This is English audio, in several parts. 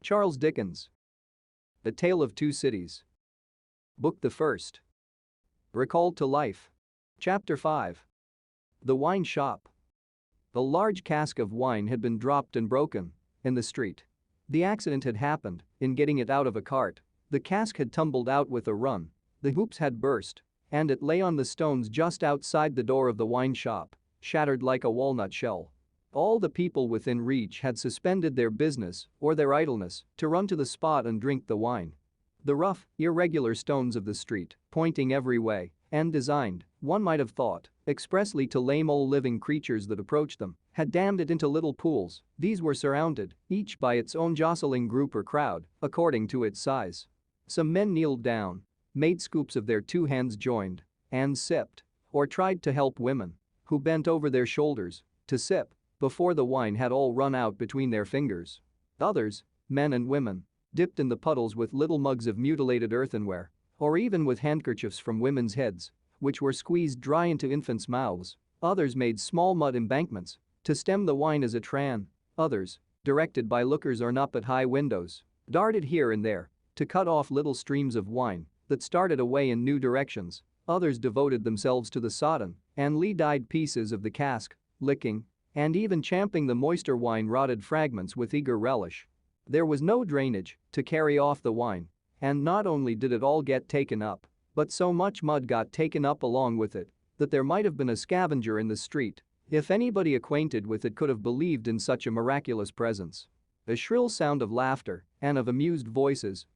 Charles Dickens. A Tale of Two Cities. Book the First. Recalled to Life. Chapter 5. The Wine Shop. A large cask of wine had been dropped and broken in the street. The accident had happened in getting it out of a cart. The cask had tumbled out with a run, the hoops had burst, and it lay on the stones just outside the door of the wine shop, shattered like a walnut shell. All the people within reach had suspended their business or their idleness to run to the spot and drink the wine. The rough, irregular stones of the street, pointing every way, and designed, one might have thought, expressly to lame all living creatures that approached them, had dammed it into little pools. These were surrounded, each by its own jostling group or crowd, according to its size. Some men kneeled down, made scoops of their two hands joined, and sipped, or tried to help women, who bent over their shoulders to sip before the wine had all run out between their fingers. Others, men and women, dipped in the puddles with little mugs of mutilated earthenware, or even with handkerchiefs from women's heads, which were squeezed dry into infants' mouths. Others made small mud embankments to stem the wine as it ran. Others, directed by lookers on up at high windows, darted here and there to cut off little streams of wine that started away in new directions. Others devoted themselves to the sodden and lee-dyed pieces of the cask, licking and even champing the moister wine-rotted fragments with eager relish. There was no drainage to carry off the wine, and not only did it all get taken up, but so much mud got taken up along with it that there might have been a scavenger in the street if anybody acquainted with it could have believed in such a miraculous presence. A shrill sound of laughter and of amused voices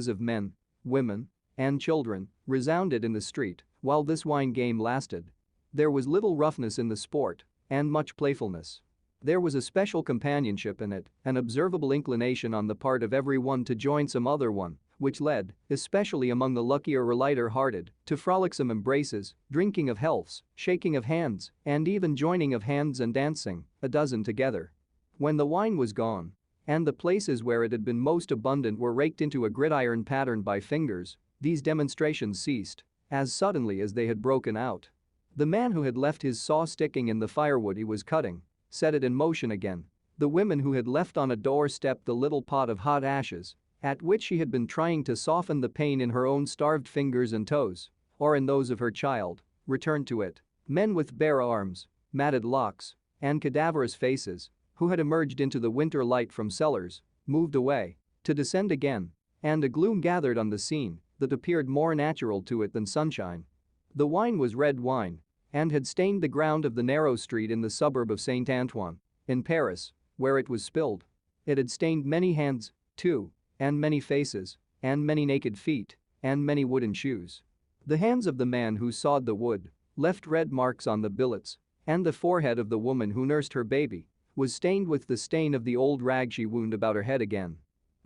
of men, women, and children, resounded in the street while this wine game lasted. There was little roughness in the sport and much playfulness. There was a special companionship in it, an observable inclination on the part of every one to join some other one, which led, especially among the luckier or lighter-hearted, to frolicsome embraces, drinking of healths, shaking of hands, and even joining of hands and dancing, a dozen together. When the wine was gone, and the places where it had been most abundant were raked into a gridiron patterned by fingers, these demonstrations ceased as suddenly as they had broken out. The man who had left his saw sticking in the firewood he was cutting set it in motion again. The women who had left on a doorstep the little pot of hot ashes at which she had been trying to soften the pain in her own starved fingers and toes, or in those of her child, returned to it. Men with bare arms, matted locks, and cadaverous faces, who had emerged into the winter light from cellars, moved away to descend again, and a gloom gathered on the scene that appeared more natural to it than sunshine. The wine was red wine and had stained the ground of the narrow street in the suburb of Saint Antoine, in Paris, where it was spilled. It had stained many hands, too, and many faces, and many naked feet, and many wooden shoes. The hands of the man who sawed the wood left red marks on the billets, and the forehead of the woman who nursed her baby was stained with the stain of the old rag she wound about her head again.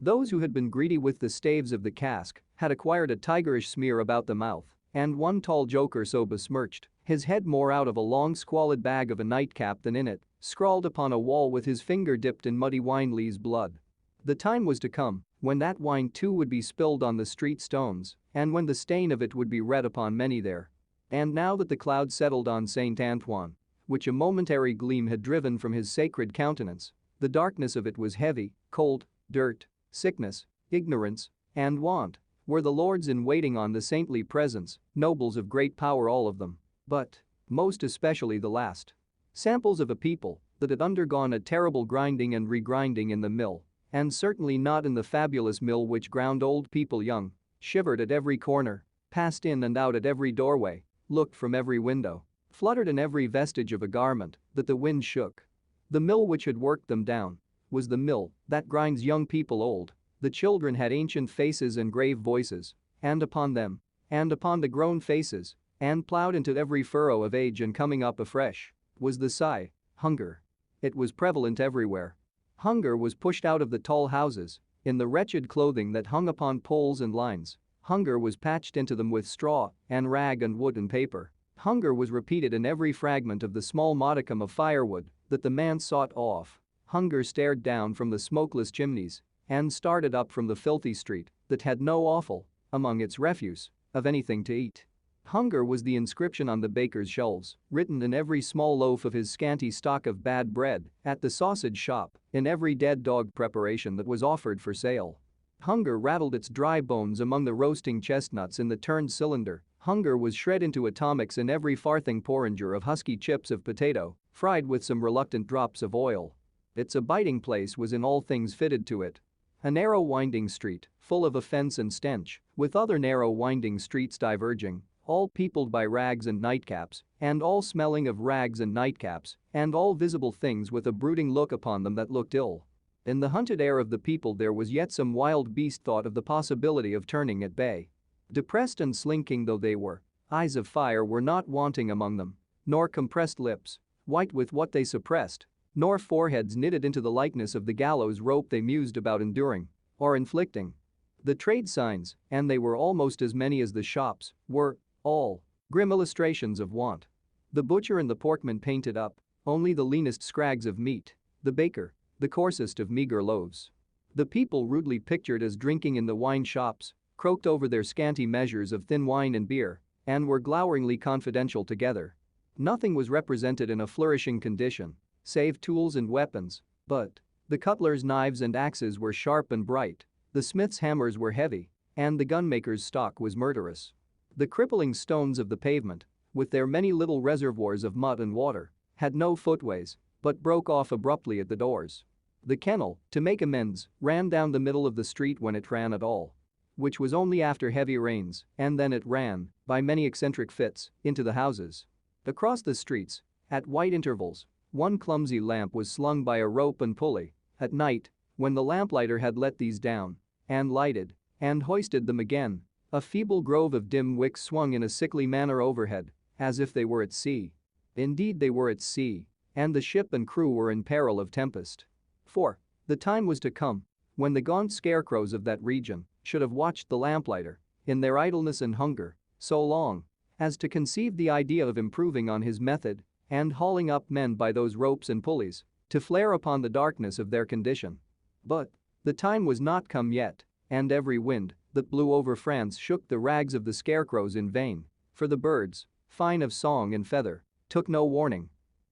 Those who had been greedy with the staves of the cask had acquired a tigerish smear about the mouth, and one tall joker so besmirched, his head more out of a long squalid bag of a nightcap than in it, scrawled upon a wall with his finger dipped in muddy Winelee's blood. The time was to come when that wine too would be spilled on the street stones, and when the stain of it would be read upon many there. And now that the cloud settled on Saint Antoine, which a momentary gleam had driven from his sacred countenance, the darkness of it was heavy, cold, dirt, sickness, ignorance, and want were the lords in waiting on the saintly presence, nobles of great power all of them, but most especially the last. Samples of a people that had undergone a terrible grinding and regrinding in the mill, and certainly not in the fabulous mill which ground old people young, shivered at every corner, passed in and out at every doorway, looked from every window, fluttered in every vestige of a garment that the wind shook. The mill which had worked them down was the mill that grinds young people old. The children had ancient faces and grave voices, and upon them, and upon the grown faces, and plowed into every furrow of age and coming up afresh, was the sigh, hunger. It was prevalent everywhere. Hunger was pushed out of the tall houses, in the wretched clothing that hung upon poles and lines. Hunger was patched into them with straw and rag and wood and paper. Hunger was repeated in every fragment of the small modicum of firewood that the man sawed off. Hunger stared down from the smokeless chimneys and started up from the filthy street that had no offal, among its refuse, of anything to eat. Hunger was the inscription on the baker's shelves, written in every small loaf of his scanty stock of bad bread, at the sausage shop, in every dead dog preparation that was offered for sale. Hunger rattled its dry bones among the roasting chestnuts in the turned cylinder. Hunger was shred into atomics in every farthing porringer of husky chips of potato, fried with some reluctant drops of oil. Its abiding place was in all things fitted to it. A narrow winding street, full of offense and stench, with other narrow winding streets diverging, all peopled by rags and nightcaps, and all smelling of rags and nightcaps, and all visible things with a brooding look upon them that looked ill. In the hunted air of the people there was yet some wild beast thought of the possibility of turning at bay. Depressed and slinking though they were, eyes of fire were not wanting among them, nor compressed lips, white with what they suppressed, nor foreheads knitted into the likeness of the gallows rope they mused about enduring or inflicting. The trade signs, and they were almost as many as the shops, were all grim illustrations of want. The butcher and the porkman painted up only the leanest scrags of meat, the baker the coarsest of meager loaves. The people rudely pictured as drinking in the wine shops croaked over their scanty measures of thin wine and beer and were gloweringly confidential together. Nothing was represented in a flourishing condition, save tools and weapons, but the cutler's knives and axes were sharp and bright, the smith's hammers were heavy, and the gunmaker's stock was murderous. The crippling stones of the pavement, with their many little reservoirs of mud and water, had no footways, but broke off abruptly at the doors. The kennel, to make amends, ran down the middle of the street when it ran at all. Which was only after heavy rains, and then it ran, by many eccentric fits, into the houses. Across the streets, at white intervals, one clumsy lamp was slung by a rope and pulley. At night, when the lamplighter had let these down, and lighted, and hoisted them again, a feeble grove of dim wicks swung in a sickly manner overhead, as if they were at sea. Indeed they were at sea, and the ship and crew were in peril of tempest. For the time was to come when the gaunt scarecrows of that region should have watched the lamplighter, in their idleness and hunger, so long as to conceive the idea of improving on his method and hauling up men by those ropes and pulleys to flare upon the darkness of their condition. But the time was not come yet, and every wind that blew over France shook the rags of the scarecrows in vain, for the birds, fine of song and feather, took no warning.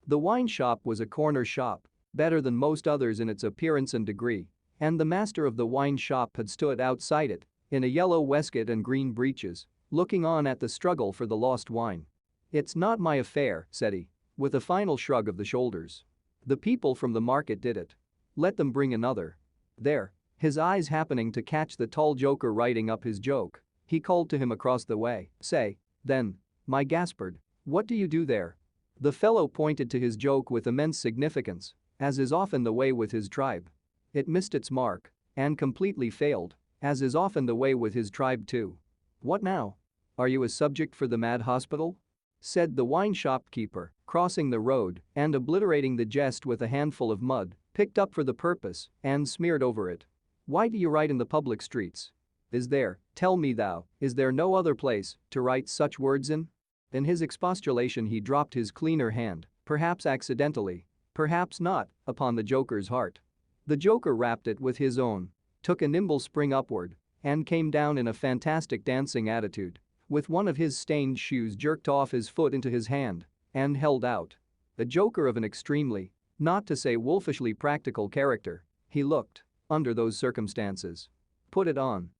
The wine shop was a corner shop, better than most others in its appearance and degree, and the master of the wine shop had stood outside it, in a yellow waistcoat and green breeches, looking on at the struggle for the lost wine. "It's not my affair," said he, with a final shrug of the shoulders. "The people from the market did it. Let them bring another." There, his eyes happening to catch the tall joker writing up his joke, he called to him across the way, "Say, then, my Gaspard, what do you do there?" The fellow pointed to his joke with immense significance, as is often the way with his tribe. It missed its mark and completely failed, as is often the way with his tribe too. "What now? Are you a subject for the mad hospital?" said the wine shopkeeper, crossing the road and obliterating the jest with a handful of mud picked up for the purpose and smeared over it. "Why do you write in the public streets? Is there, tell me thou, is there no other place to write such words in?" In his expostulation he dropped his cleaner hand, perhaps accidentally, perhaps not, upon the joker's heart. The joker rapped it with his own, took a nimble spring upward, and came down in a fantastic dancing attitude, with one of his stained shoes jerked off his foot into his hand and held out. A joker of an extremely, not to say wolfishly practical character, he looked, under those circumstances. Put it on,"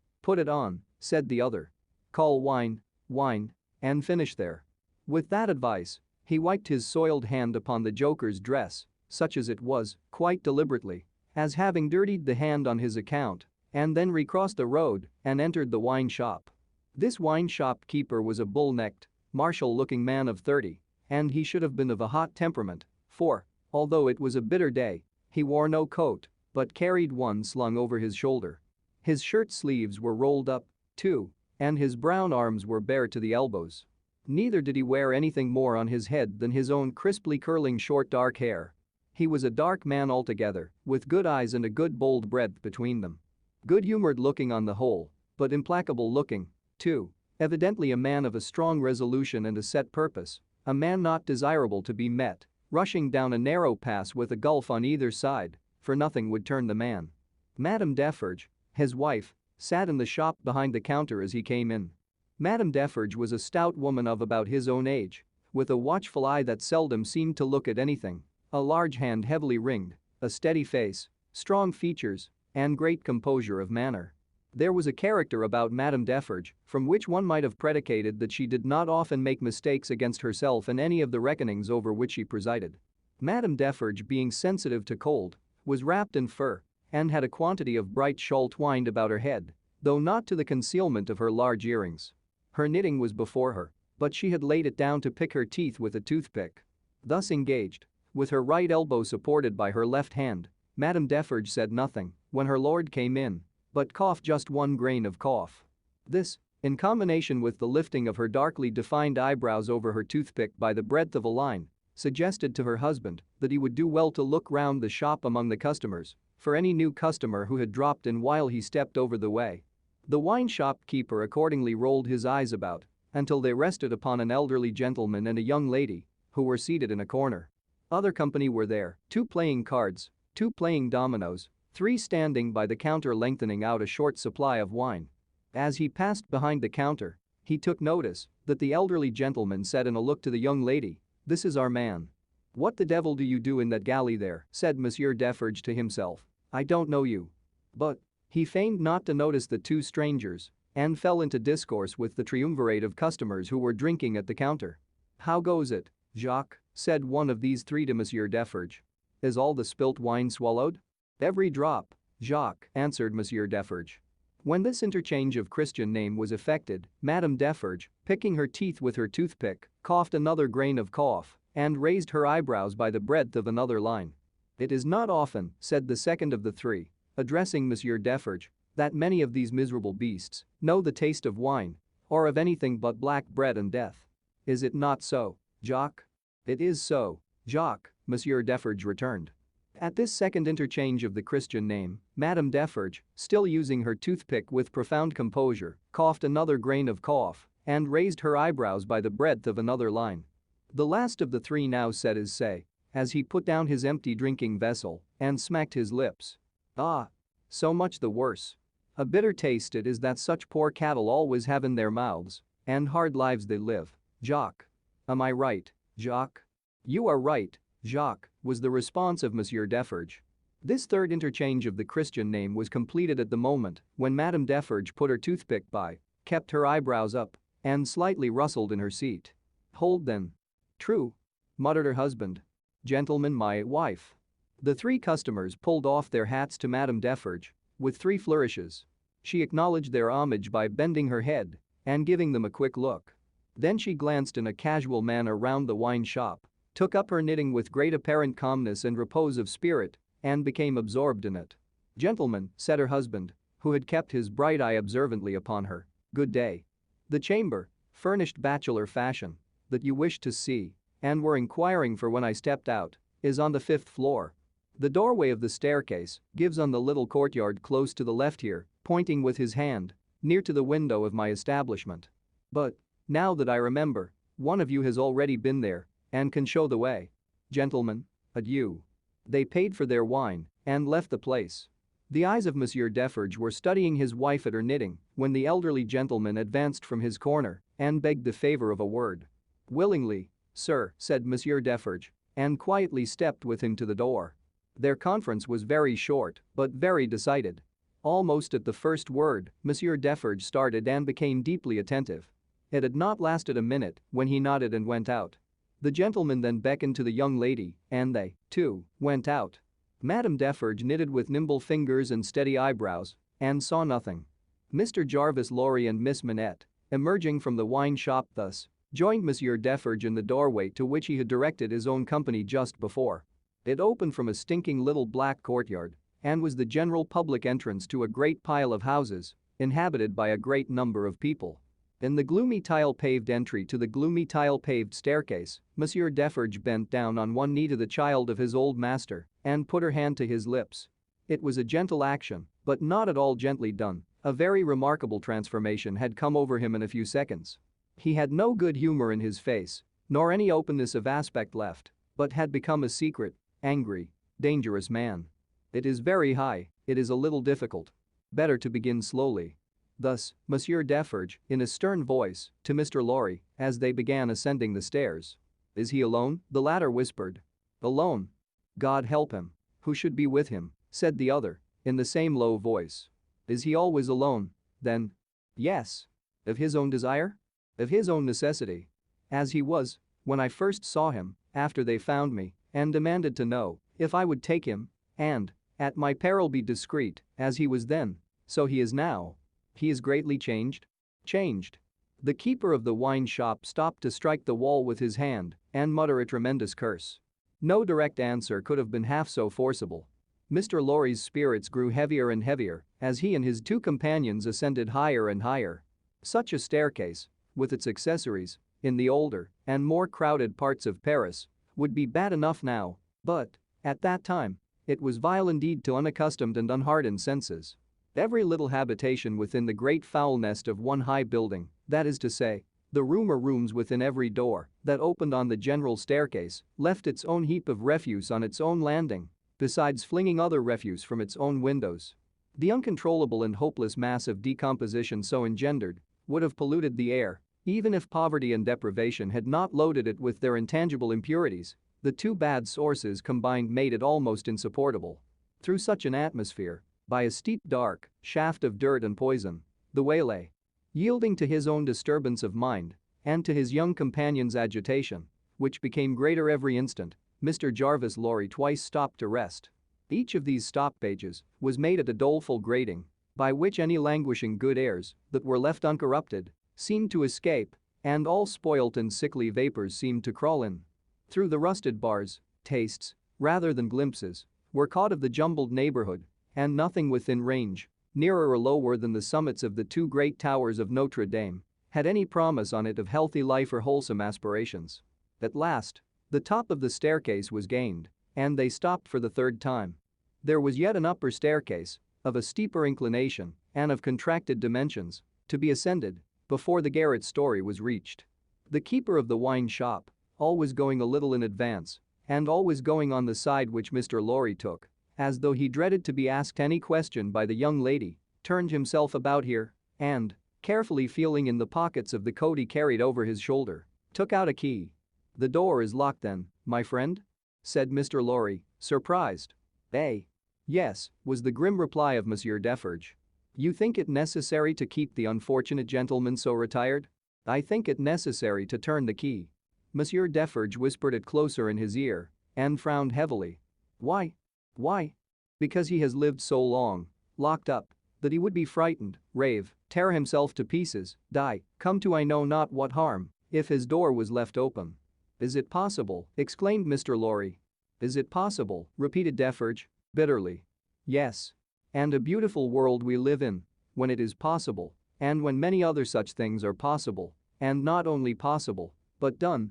said the other. "Call wine, wine, and finish there." With that advice, he wiped his soiled hand upon the joker's dress, such as it was, quite deliberately, as having dirtied the hand on his account, and then recrossed the road and entered the wine shop. This wine shop keeper was a bull-necked, martial-looking man of 30, and he should have been of a hot temperament, for, although it was a bitter day, he wore no coat, but carried one slung over his shoulder. His shirt sleeves were rolled up, too, and his brown arms were bare to the elbows. Neither did he wear anything more on his head than his own crisply curling short dark hair. He was a dark man altogether, with good eyes and a good bold breadth between them. Good-humored looking on the whole, but implacable looking, too, evidently a man of a strong resolution and a set purpose, a man not desirable to be met, rushing down a narrow pass with a gulf on either side, for nothing would turn the man. Madame Defarge, his wife, sat in the shop behind the counter as he came in. Madame Defarge was a stout woman of about his own age, with a watchful eye that seldom seemed to look at anything, a large hand heavily ringed, a steady face, strong features, and great composure of manner. There was a character about Madame Defarge from which one might have predicated that she did not often make mistakes against herself in any of the reckonings over which she presided. Madame Defarge, being sensitive to cold, was wrapped in fur and had a quantity of bright shawl twined about her head, though not to the concealment of her large earrings. Her knitting was before her, but she had laid it down to pick her teeth with a toothpick. Thus engaged, with her right elbow supported by her left hand, Madame Defarge said nothing when her lord came in, but coughed just one grain of cough. This, in combination with the lifting of her darkly defined eyebrows over her toothpick by the breadth of a line, suggested to her husband that he would do well to look round the shop among the customers for any new customer who had dropped in while he stepped over the way. The wine shop keeper accordingly rolled his eyes about until they rested upon an elderly gentleman and a young lady who were seated in a corner. Other company were there, 2 playing cards, 2 playing dominoes, 3 standing by the counter lengthening out a short supply of wine. As he passed behind the counter, he took notice that the elderly gentleman said in a look to the young lady, "This is our man." "What the devil do you do in that galley there?" said Monsieur Defarge to himself. "I don't know you." But he feigned not to notice the 2 strangers and fell into discourse with the triumvirate of customers who were drinking at the counter. "How goes it, Jacques?" said one of these 3 to Monsieur Defarge. "Is all the spilt wine swallowed?" "Every drop, Jacques," answered Monsieur Defarge. When this interchange of Christian name was effected, Madame Defarge, picking her teeth with her toothpick, coughed another grain of cough and raised her eyebrows by the breadth of another line. "It is not often," said the second of the 3, addressing Monsieur Defarge, "that many of these miserable beasts know the taste of wine or of anything but black bread and death. Is it not so, Jacques?" "It is so, Jacques," Monsieur Defarge returned. At this second interchange of the Christian name, Madame Defarge, still using her toothpick with profound composure, coughed another grain of cough and raised her eyebrows by the breadth of another line. The last of the 3 now said his say as he put down his empty drinking vessel and smacked his lips. "Ah! So much the worse. A bitter taste it is that such poor cattle always have in their mouths, and hard lives they live, Jacques. Am I right, Jacques?" "You are right, Jacques," was the response of Monsieur Defarge. This third interchange of the Christian name was completed at the moment when Madame Defarge put her toothpick by, kept her eyebrows up, and slightly rustled in her seat. "Hold then." "True," muttered her husband. "Gentlemen, my wife." The 3 customers pulled off their hats to Madame Defarge with 3 flourishes. She acknowledged their homage by bending her head and giving them a quick look. Then she glanced in a casual manner round the wine shop, took up her knitting with great apparent calmness and repose of spirit, and became absorbed in it. "Gentlemen," said her husband, who had kept his bright eye observantly upon her, "good day. The chamber, furnished bachelor fashion, that you wished to see and were inquiring for when I stepped out, is on the 5th floor. The doorway of the staircase gives on the little courtyard close to the left here," pointing with his hand, "near to the window of my establishment. But, now that I remember, one of you has already been there and can show the way. Gentlemen, adieu." They paid for their wine and left the place. The eyes of Monsieur Defarge were studying his wife at her knitting when the elderly gentleman advanced from his corner and begged the favor of a word. "Willingly, sir," said Monsieur Defarge, and quietly stepped with him to the door. Their conference was very short but very decided. Almost at the first word, Monsieur Defarge started and became deeply attentive. It had not lasted a minute when he nodded and went out. The gentleman then beckoned to the young lady, and they, too, went out. Madame Defarge knitted with nimble fingers and steady eyebrows and saw nothing. Mr. Jarvis Lorry and Miss Manette, emerging from the wine shop thus, joined Monsieur Defarge in the doorway to which he had directed his own company just before. It opened from a stinking little black courtyard and was the general public entrance to a great pile of houses inhabited by a great number of people. In the gloomy tile-paved entry to the gloomy tile-paved staircase, Monsieur Defarge bent down on one knee to the child of his old master and put her hand to his lips. It was a gentle action, but not at all gently done. A very remarkable transformation had come over him in a few seconds. He had no good humor in his face, nor any openness of aspect left, but had become a secret, angry, dangerous man. "It is very high, it is a little difficult. Better to begin slowly." Thus, Monsieur Defarge, in a stern voice, to Mr. Lorry, as they began ascending the stairs. "Is he alone?" the latter whispered. "Alone? God help him. Who should be with him?" said the other, in the same low voice. "Is he always alone, then?" "Yes." "Of his own desire?" "Of his own necessity. As he was, when I first saw him, after they found me, and demanded to know if I would take him, and, at my peril be discreet, as he was then, so he is now." "He is greatly changed?" "Changed." The keeper of the wine shop stopped to strike the wall with his hand and mutter a tremendous curse. No direct answer could have been half so forcible. Mr. Lorry's spirits grew heavier and heavier as he and his two companions ascended higher and higher. Such a staircase, with its accessories, in the older and more crowded parts of Paris, would be bad enough now, but, at that time, it was vile indeed to unaccustomed and unhardened senses. Every little habitation within the great foul nest of one high building, that is to say, the room or rooms within every door that opened on the general staircase, left its own heap of refuse on its own landing, besides flinging other refuse from its own windows. The uncontrollable and hopeless mass of decomposition so engendered would have polluted the air, even if poverty and deprivation had not loaded it with their intangible impurities. The two bad sources combined made it almost insupportable. Through such an atmosphere, by a steep dark shaft of dirt and poison, the waylay. Yielding to his own disturbance of mind and to his young companion's agitation, which became greater every instant, Mr. Jarvis Lorry twice stopped to rest. Each of these stoppages was made at a doleful grating, by which any languishing good airs that were left uncorrupted seemed to escape, and all spoilt and sickly vapors seemed to crawl in. Through the rusted bars, tastes, rather than glimpses, were caught of the jumbled neighborhood, and nothing within range, nearer or lower than the summits of the two great towers of Notre Dame, had any promise on it of healthy life or wholesome aspirations. At last, the top of the staircase was gained, and they stopped for the third time. There was yet an upper staircase, of a steeper inclination and of contracted dimensions, to be ascended before the garret story was reached. The keeper of the wine shop, always going a little in advance, and always going on the side which Mr. Lorry took, as though he dreaded to be asked any question by the young lady, turned himself about here and, carefully feeling in the pockets of the coat he carried over his shoulder, took out a key. "The door is locked then, my friend?" said Mr. Lorry, surprised. "Eh? Yes," was the grim reply of Monsieur Defarge. "You think it necessary to keep the unfortunate gentleman so retired?" "I think it necessary to turn the key." Monsieur Defarge whispered it closer in his ear and frowned heavily. "Why? Why? Because he has lived so long, locked up, that he would be frightened, rave, tear himself to pieces, die, come to I know not what harm, if his door was left open." "Is it possible?" exclaimed Mr. Lorry. "Is it possible?" repeated Defarge, bitterly. "Yes. And a beautiful world we live in, when it is possible, and when many other such things are possible, and not only possible, but done,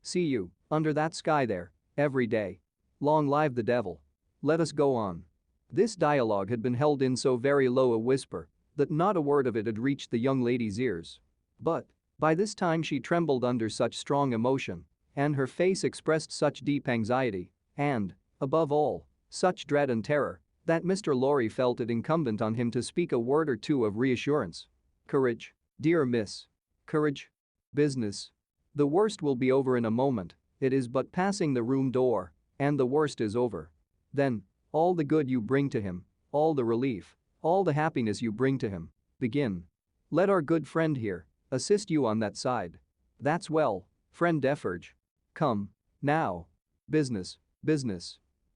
see you, under that sky there, every day. Long live the devil. Let us go on." This dialogue had been held in so very low a whisper that not a word of it had reached the young lady's ears. But, by this time she trembled under such strong emotion, and her face expressed such deep anxiety, and, above all, such dread and terror, that Mr. Lorry felt it incumbent on him to speak a word or two of reassurance. "Courage, dear miss. Courage. Business. The worst will be over in a moment, it is but passing the room door, and the worst is over. Then, all the good you bring to him, all the relief, all the happiness you bring to him, begin. Let our good friend here assist you on that side. That's well, friend Defarge. Come. Now. Business.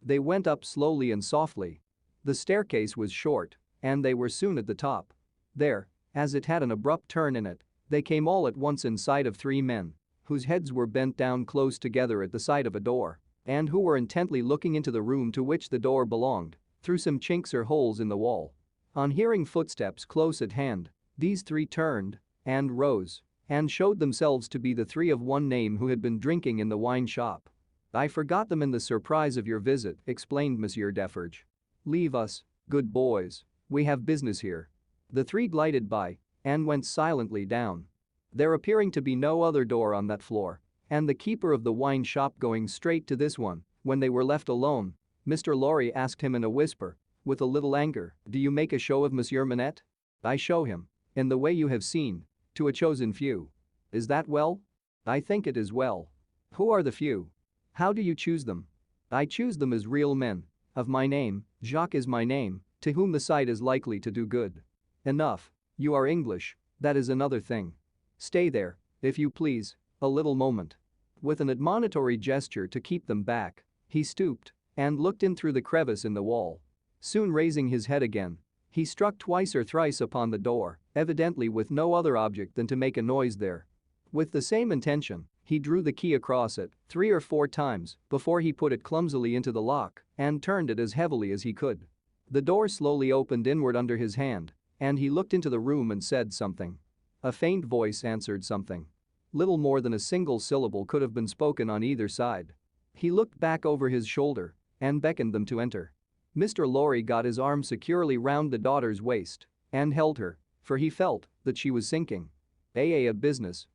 They went up slowly and softly. The staircase was short, and they were soon at the top. There, as it had an abrupt turn in it, they came all at once in sight of three men, whose heads were bent down close together at the sight of a door, and who were intently looking into the room to which the door belonged, through some chinks or holes in the wall. On hearing footsteps close at hand, these three turned and rose and showed themselves to be the three of one name who had been drinking in the wine shop. "I forgot them in the surprise of your visit," explained Monsieur Defarge. "Leave us, good boys, we have business here." The three glided by and went silently down. There appearing to be no other door on that floor, and the keeper of the wine shop going straight to this one, when they were left alone, Mr. Lorry asked him in a whisper, with a little anger, "Do you make a show of Monsieur Manette?" I show him, in the way you have seen, to a chosen few. Is that well? I think it is well. Who are the few? How do you choose them? I choose them as real men. Of my name, Jacques is my name, to whom the sight is likely to do good. Enough. You are English, that is another thing. Stay there, if you please, a little moment. With an admonitory gesture to keep them back, he stooped and looked in through the crevice in the wall. Soon raising his head again, he struck twice or thrice upon the door, evidently with no other object than to make a noise there. With the same intention, he drew the key across it 3 or 4 times before he put it clumsily into the lock and turned it as heavily as he could. The door slowly opened inward under his hand, and he looked into the room and said something. A faint voice answered something. Little more than a single syllable could have been spoken on either side. He looked back over his shoulder and beckoned them to enter. Mr. Lorry got his arm securely round the daughter's waist and held her, for he felt that she was sinking. A business,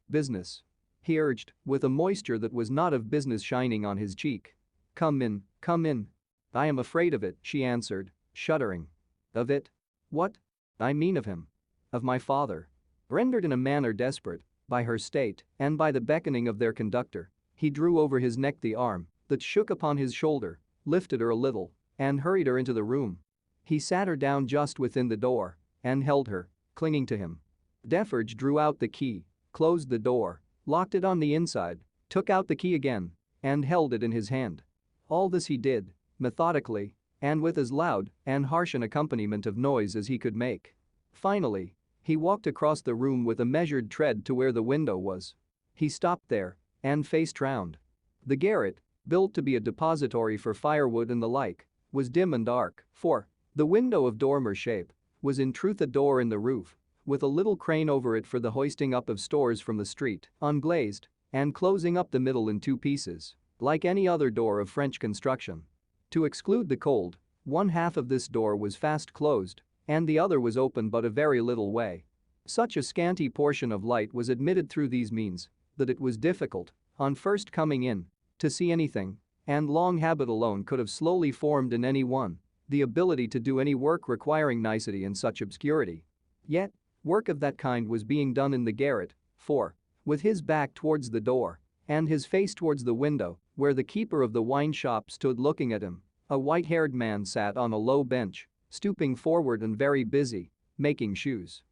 he urged, with a moisture that was not of business shining on his cheek. Come in, come in. I am afraid of it, she answered, shuddering. Of it? What? I mean of him. Of my father. Rendered in a manner desperate by her state and by the beckoning of their conductor, he drew over his neck the arm that shook upon his shoulder, lifted her a little, and hurried her into the room. He sat her down just within the door and held her, clinging to him. Defarge drew out the key, closed the door, locked it on the inside, took out the key again, and held it in his hand. All this he did, methodically, and with as loud and harsh an accompaniment of noise as he could make. Finally, he walked across the room with a measured tread to where the window was. He stopped there and faced round. The garret, built to be a depository for firewood and the like, was dim and dark, for the window of dormer shape was in truth a door in the roof, with a little crane over it for the hoisting up of stores from the street, unglazed, and closing up the middle in 2 pieces, like any other door of French construction. To exclude the cold, one half of this door was fast closed, and the other was open but a very little way. Such a scanty portion of light was admitted through these means that it was difficult, on first coming in, to see anything, and long habit alone could have slowly formed in any one the ability to do any work requiring nicety in such obscurity. Yet, work of that kind was being done in the garret, for, with his back towards the door and his face towards the window where the keeper of the wine shop stood looking at him, a white-haired man sat on a low bench, stooping forward and very busy, making shoes.